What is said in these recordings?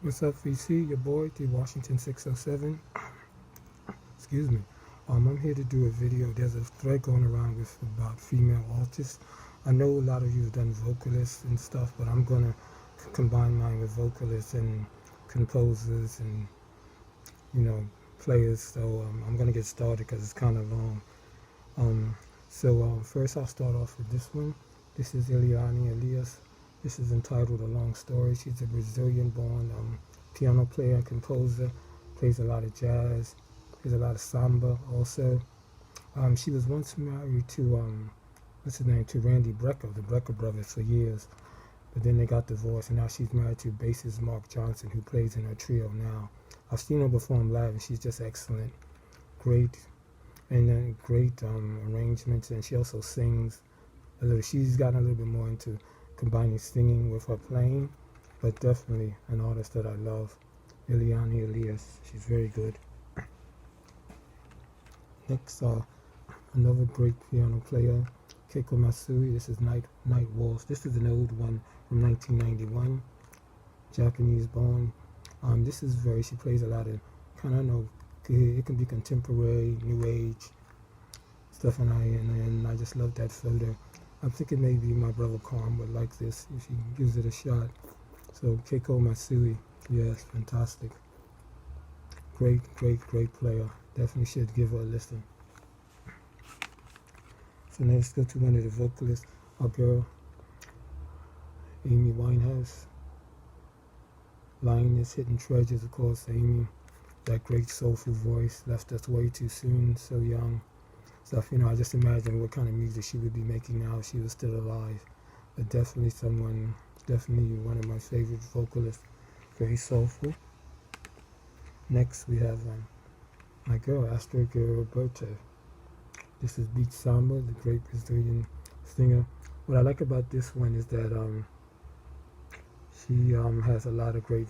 What's up, VC? Your boy, D Washington 607. Excuse me. I'm here to do a video. There's a thread going around with about female artists. I know a lot of you have done vocalists and stuff, but I'm gonna combine mine with vocalists and composers and players. So I'm gonna get started because it's kind of long. First I'll start off with this one. This is Eliane Elias. This is entitled A Long Story. She's a Brazilian-born piano player and composer. Plays a lot of jazz. Plays a lot of samba also. She was once married to to Randy Brecker, the Brecker brothers, for years. But then they got divorced, and now she's married to bassist Mark Johnson, who plays in her trio now. I've seen her perform live, and she's just excellent. Great arrangements, and she also sings a little. She's gotten a little bit more into combining singing with her playing, but definitely an artist that I love, Eliane Elias. She's very good. Next, another great piano player, Keiko Matsui. This is Night Waltz. This is an old one from 1991, Japanese-born. She plays a lot of it can be contemporary, new age stuff, and I just love that photo. I'm thinking maybe my brother Carm would like this if he gives it a shot. So Keiko Matsui, yes, fantastic. Great player. Definitely should give her a listen. So now let's go to one of the vocalists, our girl, Amy Winehouse. Lioness, Hidden Treasures, of course. Amy, that great soulful voice, left us way too soon, so young. Stuff, I just imagine what kind of music she would be making now if she was still alive. But definitely one of my favorite vocalists, very soulful. Next we have my girl, Astrid Gilberto. This is Beach Samba, the great Brazilian singer. What I like about this one is that she has a lot of great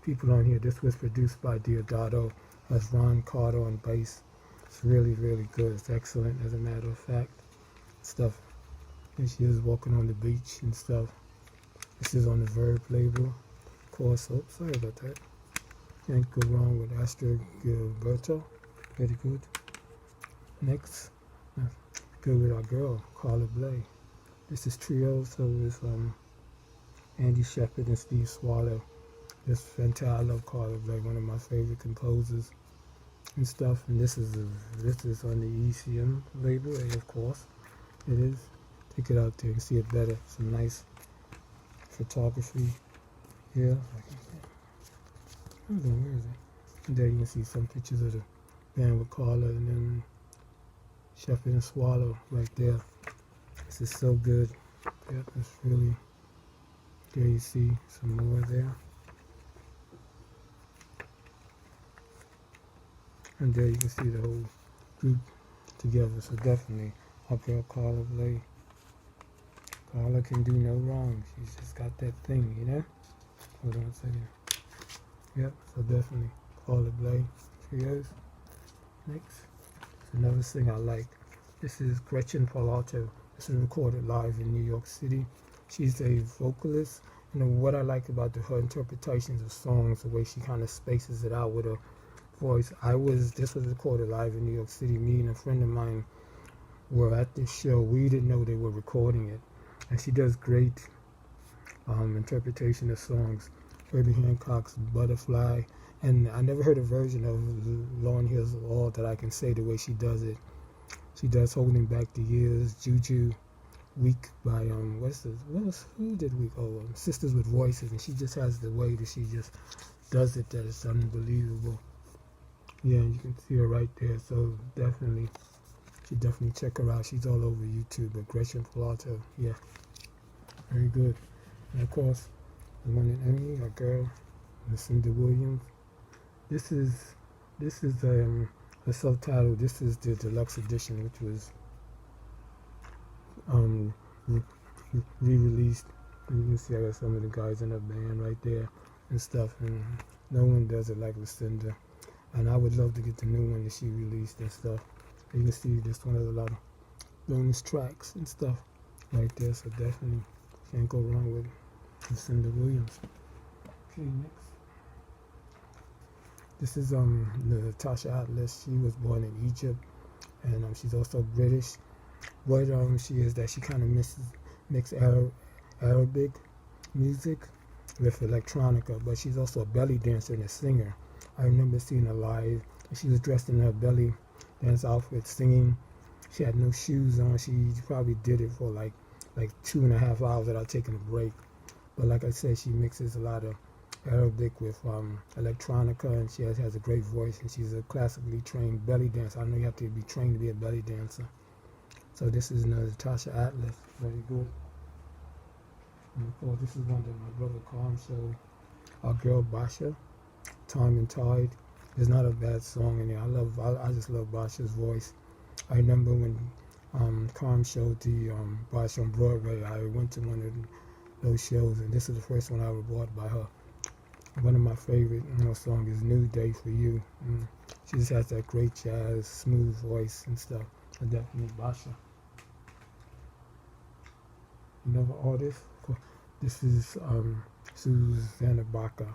people on here. This was produced by Diodato, has Ron Carter on bass. It's really good. It's excellent, as a matter of fact. Stuff. And she is walking on the beach and stuff. This is on the Verb label. Of course, sorry about that. Can't go wrong with Astrid Gilberto. Very good. Next, go with our girl, Carla Bley. This is trio, so it's Andy Shepherd and Steve Swallow. This fantastic. I love Carla Bley, one of my favorite composers and stuff. And this is on the ECM label, of course. It is. Take it out there and see it better. Some nice photography here. Where is it? And there you can see some pictures of the band with Carla and then Shepherd and Swallow right there. This is so good. Yep, it's really. There you see some more there. And there you can see the whole group together. So definitely, our girl Carla Bley. Carla can do no wrong. She's just got that thing, Hold on a second. Yep, so definitely Carla Bley. Trios. Next, another thing I like. This is Gretchen Parlato. This is recorded live in New York City. She's a vocalist. What I like about her interpretations of songs, the way she kind of spaces it out with her voice. This was recorded live in New York City. Me and a friend of mine were at this show. We didn't know they were recording it. And she does great interpretation of songs. Herbie Hancock's Butterfly. And I never heard a version of Lauryn Hill's All that I can say the way she does it. She does Holding Back the Years, Juju, Week by who did Week? Sisters with Voices, and she just has the way that she just does it that is unbelievable. Yeah, you can see her right there. So definitely check her out. She's all over YouTube. But Gretchen Parlato, yeah, very good. And of course, the one and only, our girl, Lucinda Williams. This is a self-titled. This is the deluxe edition, which was re-released. You can see I got some of the guys in the band right there and stuff, and no one does it like Lucinda. And I would love to get the new one that she released and stuff. You can see this one has a lot of bonus tracks and stuff right there, so definitely can't go wrong with Lucinda Williams. Okay, next. This is Natasha Atlas. She was born in Egypt, and she's also British. What she is that she kind of mix Arabic music with electronica, but she's also a belly dancer and a singer. I remember seeing her live. She was dressed in her belly dance outfit, singing. She had no shoes on. She probably did it for like 2.5 hours without taking a break. But like I said, she mixes a lot of Arabic with electronica, and she has a great voice, and she's a classically trained belly dancer. I know you have to be trained to be a belly dancer. So this is Natasha Atlas, very good. And of course, this is one that my brother Carm showed. Our girl Basha, Time and Tide. There's not a bad song in there. I just love Basha's voice. I remember when Carm showed the Basha on Broadway. I went to one of those shows, and this is the first one I ever bought by her. One of my favorite songs is New Day for You. She just has that great jazz, smooth voice and stuff. And definitely Basha. Another artist, this is Susanna Baca.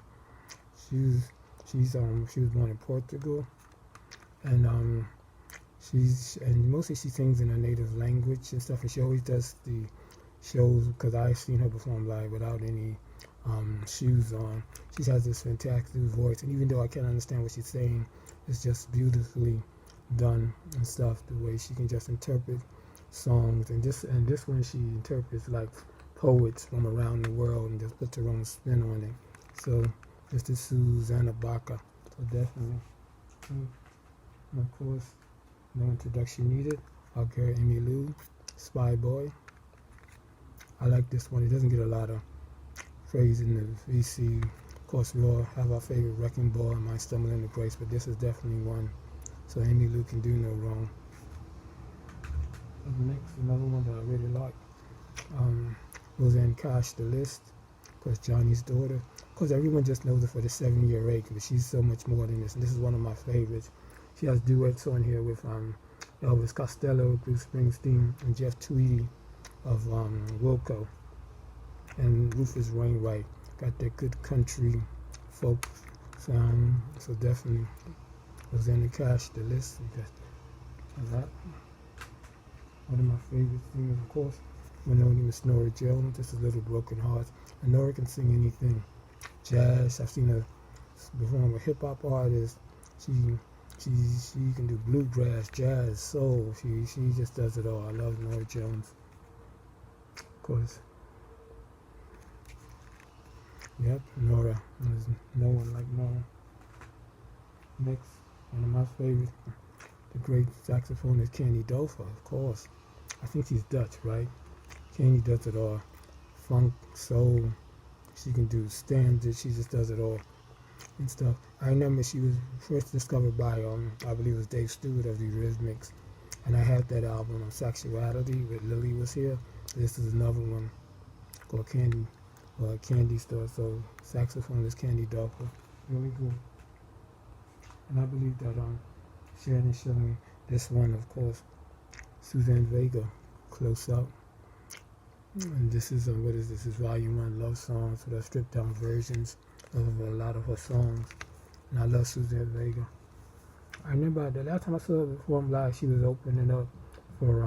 She was born in Portugal, and mostly she sings in her native language and stuff. And she always does the shows, because I've seen her perform live without any shoes on. She has this fantastic voice, and even though I can't understand what she's saying, it's just beautifully done and stuff. The way she can just interpret songs, and this one she interprets like poets from around the world and just puts her own spin on it. So this is Susanna Baca. So definitely. And of course, no introduction needed. Our girl Emmylou, Spy Boy. I like this one. It doesn't get a lot of praise in the VC. Of course, we all have our favorite Wrecking Ball and My Stumble into Grace, but this is definitely one. So Emmylou can do no wrong. Up next, another one that I really like. Roseanne Cash, The List. Of course, Johnny's daughter. Of course, everyone just knows her for the 7-year ache, but she's so much more than this. And this is one of my favorites. She has duets on here with Elvis Costello, Bruce Springsteen, and Jeff Tweedy of Wilco, and Rufus Wainwright. Got that good country folk sound. So definitely Roseanne Cash, The List. That. One of my favorite singers, of course, when known Miss Nora Jones. This is Little Broken Hearts. And Nora can sing anything. Jazz. I've seen her perform with hip hop artists. She can do bluegrass, jazz, soul. She just does it all. I love Nora Jones. Of course. Yep, Nora. There's no one like Nora. Next, one of my favorites, the great saxophonist Candy Dofer, of course. I think she's Dutch, right? Candy does it all. Funk, soul. She can do standards. She just does it all and stuff. I remember she was first discovered by I believe it was Dave Stewart of the Eurythmics, and I had that album on Sexuality with Lily Was Here. This is another one called Candy Store. So saxophonist Candy Dofer, really good. And I believe that Sharon is showing this one, of course, Suzanne Vega, Close Up. And this is what is this? Is Volume 1 Love Songs, so they're stripped down versions of a lot of her songs. And I love Suzanne Vega. I remember the last time I saw her perform live, she was opening up for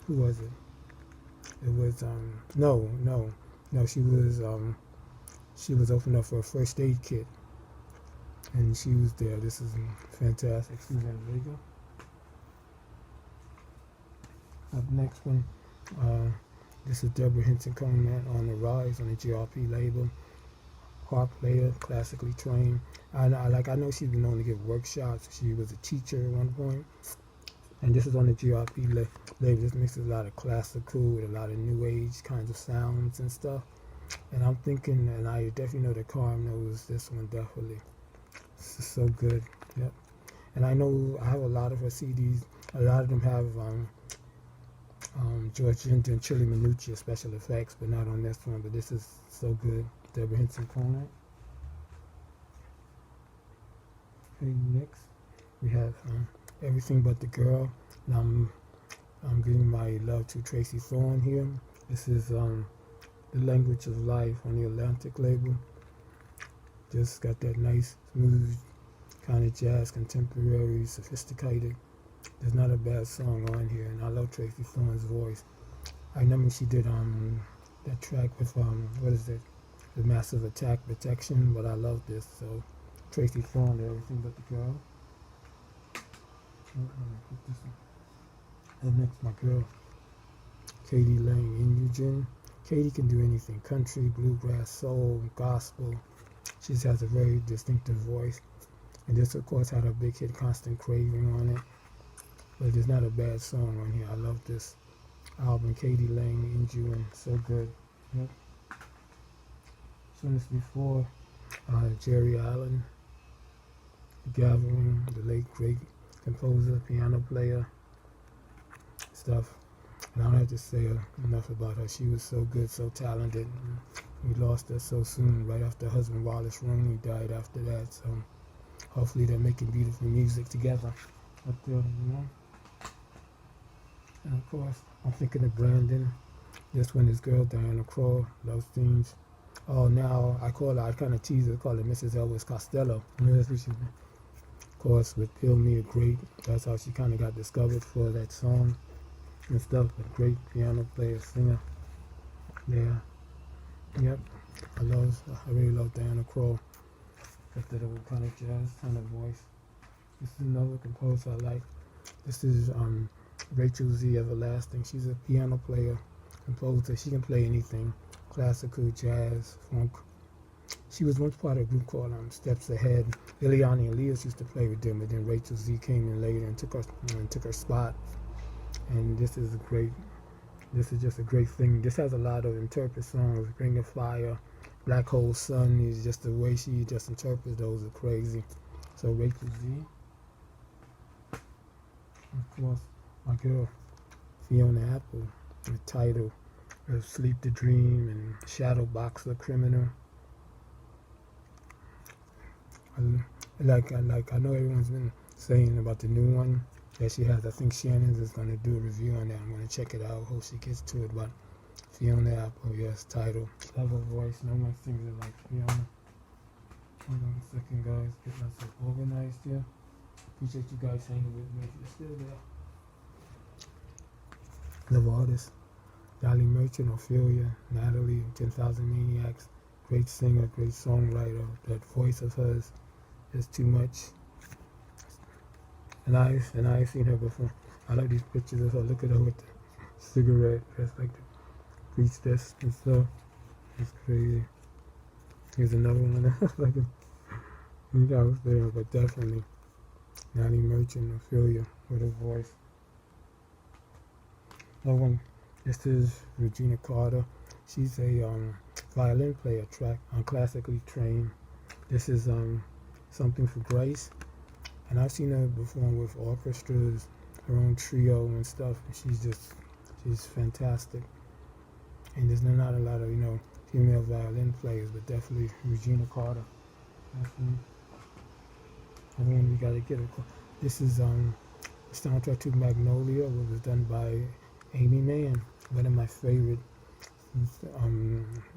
who was it? It was she was opening up for a First Aid Kit, and she was there. This is fantastic, Suzanne Vega. Up next one, this is Deborah Hinton Coleman on the Rise on the GRP label. Harp player, classically trained. I know she's been known to give workshops. She was a teacher at one point. And this is on the GRP label. This mixes a lot of classical with a lot of new age kinds of sounds and stuff. And I'm thinking, and I definitely know that Carm knows this one definitely. This is so good. Yep. And I know I have a lot of her CDs. A lot of them have George Hinton and Chili Minucci special effects, but not on this one. But this is so good. Deborah Hinton Coleman. Okay, next we have Everything But the Girl. And I'm giving my love to Tracy Thorn here. This is The Language of Life on the Atlantic label. Just got that nice, smooth kind of jazz, contemporary, sophisticated. There's not a bad song on here, and I love Tracy Thorn's voice. I remember she did that track with what is it? The Massive Attack Protection, but I love this. So Tracy Thorn, Everything But the Girl. Put this one. And next, my girl, Katie Lang Inugin. Katie can do anything: country, bluegrass, soul, gospel. She just has a very distinctive voice. And this, of course, had a big hit, Constant Craving, on it. But there's not a bad song on here. I love this album, Katie Lang Inugin. So good. Yep. So this before Jerry Allen, The Gathering, the late great composer, piano player, stuff. And I don't have to say enough about her. She was so good, so talented. We lost her so soon, right after her husband Wallace Roney died after that. So hopefully they're making beautiful music together up there, you know. And of course, I'm thinking of Brandon. This one is girl, Diana Krall, Love Themes. Oh, now I kind of tease her, call her Mrs. Elvis Costello. You know, that's what she did. Of course, with Pill Me a Great, that's how she kind of got discovered for that song and stuff. But great piano player, singer. Yeah. Yep. I really love Diana Krall. Got that old kind of jazz kind of voice. This is another composer I like. This is Rachel Z. Everlasting. She's a piano player, composer. She can play anything: classical, jazz, funk. She was once part of a group called Steps Ahead. Ileana Elias used to play with them, but then Rachel Z came in later and took her spot. And this is just a great thing. This has a lot of interpret songs: Ring of Fire, Black Hole Sun. Is just the way she just interprets those are crazy. So Rachel Z. Of course, my girl Fiona Apple, the title of Sleep the Dream and Shadow Boxer Criminal. I know everyone's been saying about the new one that she has. I think Shannon's is going to do a review on that. I'm going to check it out. Hope she gets to it. But Fiona Apple, yes, title. Love her voice. No one sings it like Fiona. Hold on a second, guys. Get myself organized here. Appreciate you guys hanging with me if you're still there. Love artists: Dolly Merchant, Ophelia, Natalie, 10,000 Maniacs. Great singer, great songwriter. That voice of hers is too much. And I've seen her before. I love these pictures of her. Look at her with the cigarette, dressed like the priestess and stuff. It's crazy. Here's another one. Like I was there, but definitely Dolly Merchant, Ophelia, with her voice. Another one. This is Regina Carter. She's a violin player, classically trained. This is Something for Grace. And I've seen her perform with orchestras, her own trio and stuff. And she's fantastic. And there's not a lot of, female violin players, but definitely Regina Carter. Definitely. And then we gotta get her. This is the soundtrack to Magnolia, which was done by Amy Mann. One of my favorite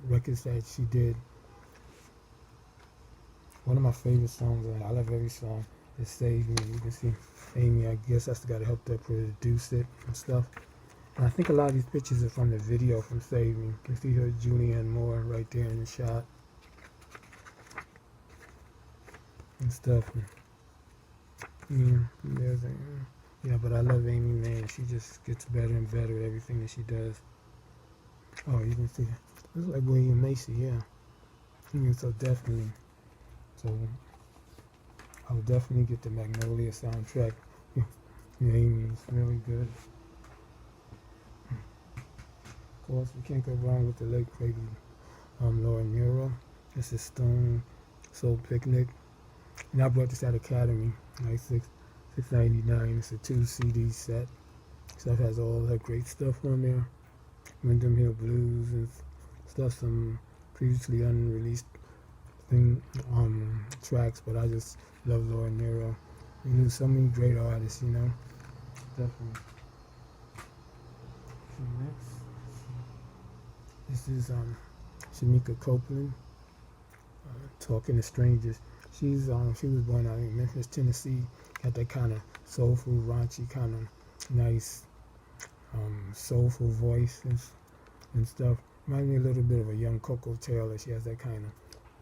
records that she did. One of my favorite songs, and I love every song, is Save Me. You can see Amy, I guess that's the guy that helped her produce it and stuff. And I think a lot of these pictures are from the video from Save Me. You can see her, Julianne Moore, right there in the shot. And stuff. Yeah, but I love Amy Mann. She just gets better and better at everything that she does. Oh, you can see that. Looks like William Macy, yeah. So definitely. So I would definitely get the Magnolia soundtrack. Yeah, Amy's really good. Of course, we can't go wrong with the late great Laura Nyro. This is Stone Soul Picnic. And I bought this at Academy, like $6.99. It's a 2 CD set. Stuff has all that great stuff on there. Wyndham Hill Blues and stuff, some previously unreleased tracks, but I just love Laura Nyro. We knew so many great artists, Definitely. So next, this is Shamika Copeland, Talking to Strangers. She was born out in Memphis, Tennessee. Got that kind of soulful, raunchy, kind of nice, soulful voice and stuff. Reminds me a little bit of a young Coco Taylor. She has that kind of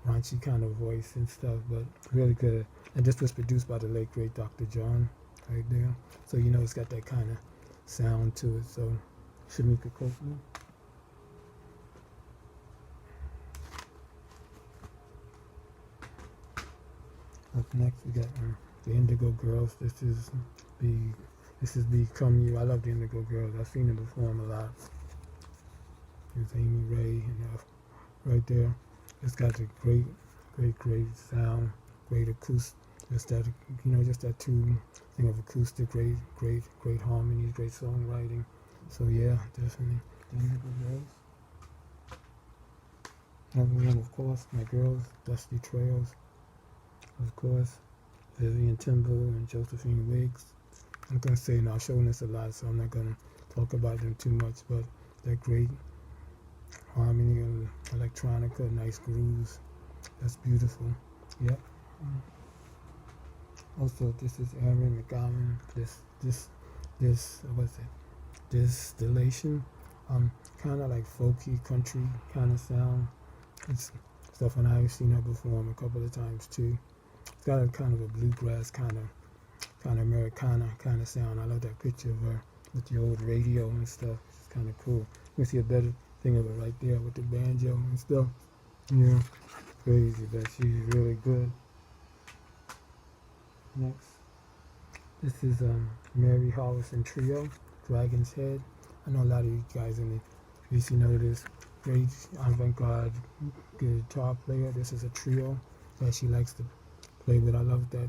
raunchy kind of voice and stuff, but really good. And this was produced by the late great Dr. John, right there. So you know it's got that kind of sound to it. So Shamika Copeland. Up next we got the Indigo Girls. This is Become You. I love the Indigo Girls. I've seen them perform a lot. Here's Amy Ray and right there. It's got a great sound, great acoustic. Just that, just that thing of acoustic, great harmony, great songwriting. So yeah, definitely the Indigo Girls. Number one, of course, my girls, Dusty Trails. Of course, Vivian Timber and Josephine Wiggs. I'm going to say now, showing this a lot, so I'm not going to talk about them too much, but they're great harmony and electronica, nice grooves. That's beautiful. Yep. Also, this is Aaron McGowan. What's it? Distillation. Kind of like folky, country kind of sound. It's stuff, and I've seen her perform a couple of times too. It's got a kind of a bluegrass kind of Americana kind of sound. I love that picture of her with the old radio and stuff. It's kind of cool. You can see a better thing of it right there with the banjo and stuff. Yeah, crazy, but she's really good. Next, this is Mary Harrison Trio, Dragon's Head. I know a lot of you guys in the VC know this. Great avant-garde guitar player. This is a trio that she likes to play with. I love that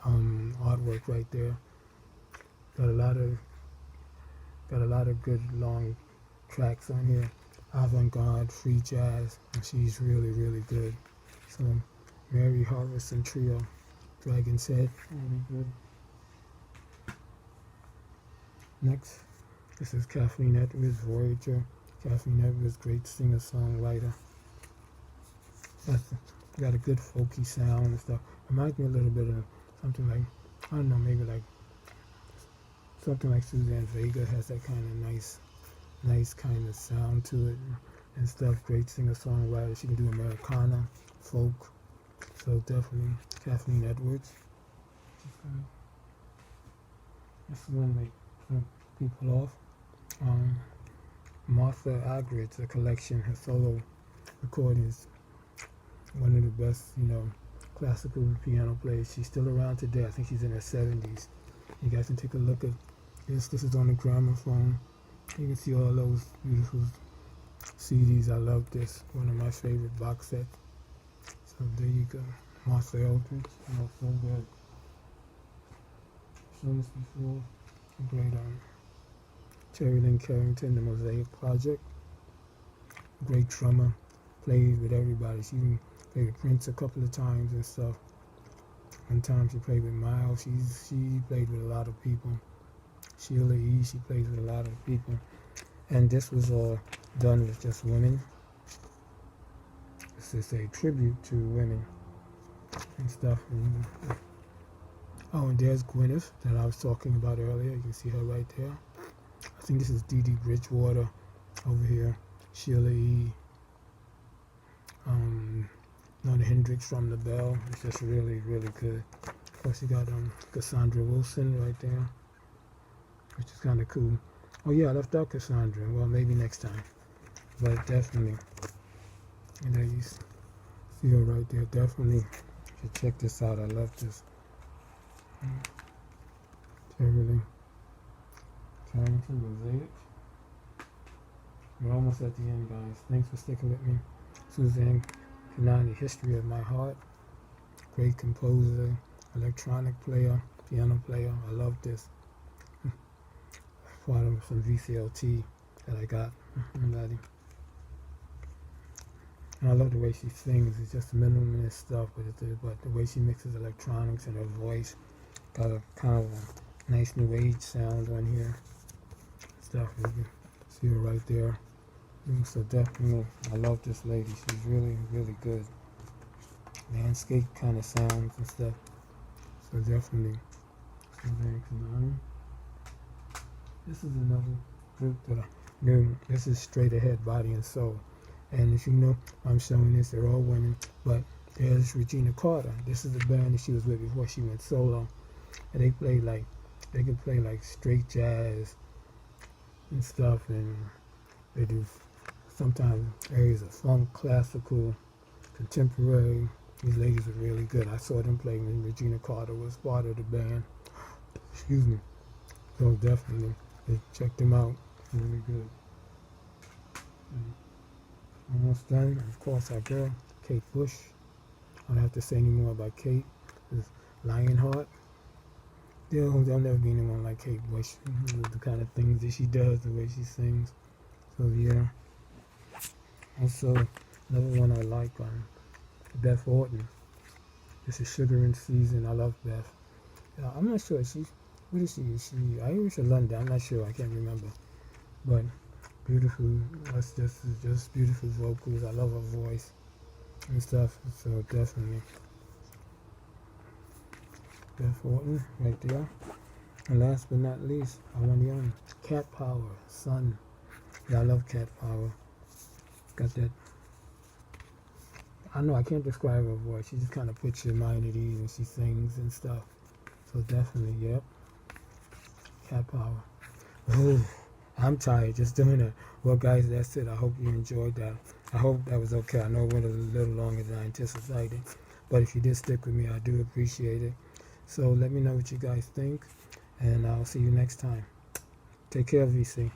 artwork right there. Got a lot of good long tracks on here. Avant-garde, free jazz, and she's really good. So Mary Harrison Trio, Dragon's Head, really good. Next, this is Kathleen Edwards, Voyager. Kathleen Edwards, great singer-songwriter. Got a good folky sound and stuff. Reminds me a little bit of something like, I don't know, maybe like something like Suzanne Vega. Has that kind of nice kind of sound to it and stuff. Great singer-songwriter. She can do Americana, folk. So definitely Kathleen Edwards. This one make some people off. Martha Agrid's a collection, her solo recordings. One of the best, classical piano players. She's still around today. I think she's in her 70s. You guys can take a look at this. This is on the gramophone. You can see all those beautiful CDs. I love this. One of my favorite box sets. So there you go. Martha Eldridge. So good. Shown this before. Great Terry Lynn Carrington, The Mosaic Project. Great drummer. Plays with everybody. She even played with Prince a couple of times and stuff. One time she played with Miles. She played with a lot of people. Sheila E. She plays with a lot of people. And this was all done with just women. This is a tribute to women and stuff. Oh, and there's Gwyneth that I was talking about earlier. You can see her right there. I think this is Dee Dee Bridgewater over here. Sheila E. Nona Hendricks from The Bell. It's just really good. Of course, you got Cassandra Wilson right there, which is kind of cool. Oh yeah, I left out Cassandra. Well, maybe next time, but definitely. And there you see her right there. Definitely should check this out. I love this. Carrington Mosaic. We're almost at the end, guys. Thanks for sticking with me. Suzanne Kanani, History of My Heart. Great composer, electronic player, piano player. I love this. Part of some VCLT that I got. And I love the way she sings. It's just minimalist stuff, but the way she mixes electronics and her voice. Got a kind of a nice new age sound on here. Stuff. You can see her right there. So definitely, I love this lady. She's really good. landscape kind of sounds and stuff. So definitely. So thanks, Nine. This is another group that I knew. This is Straight Ahead Body and Soul. And as you know, I'm showing this, they're all women. But there's Regina Carter. This is the band that she was with before she went solo. And they can play like straight jazz and stuff. And they do sometimes areas of funk, classical, contemporary. These ladies are really good. I saw them play when Regina Carter was part of the band. Excuse me. So definitely, check them out. Really good. Almost done. Of course, our girl, Kate Bush. I don't have to say any more about Kate. It's Lionheart. There'll never be anyone like Kate Bush. The kind of things that she does, the way she sings. So yeah. Also, another one I like, Beth Orton. This is Sugar in Season. I love Beth. I'm not sure. What is she? Is she Irish or London? I'm not sure. I can't remember. But beautiful. That's just beautiful vocals. I love her voice and stuff. So definitely. Beth Orton right there. And last but not least, I want young Cat Power, Sun. Yeah, I love Cat Power. Got that. I know I can't describe her voice. She just kind of puts your mind at ease when she sings and stuff. So definitely, yep. Cat Power. Oh, I'm tired just doing it. Well, guys, that's it. I hope you enjoyed that. I hope that was okay. I know it went a little longer than I anticipated. But if you did stick with me, I do appreciate it. So let me know what you guys think. And I'll see you next time. Take care, VC.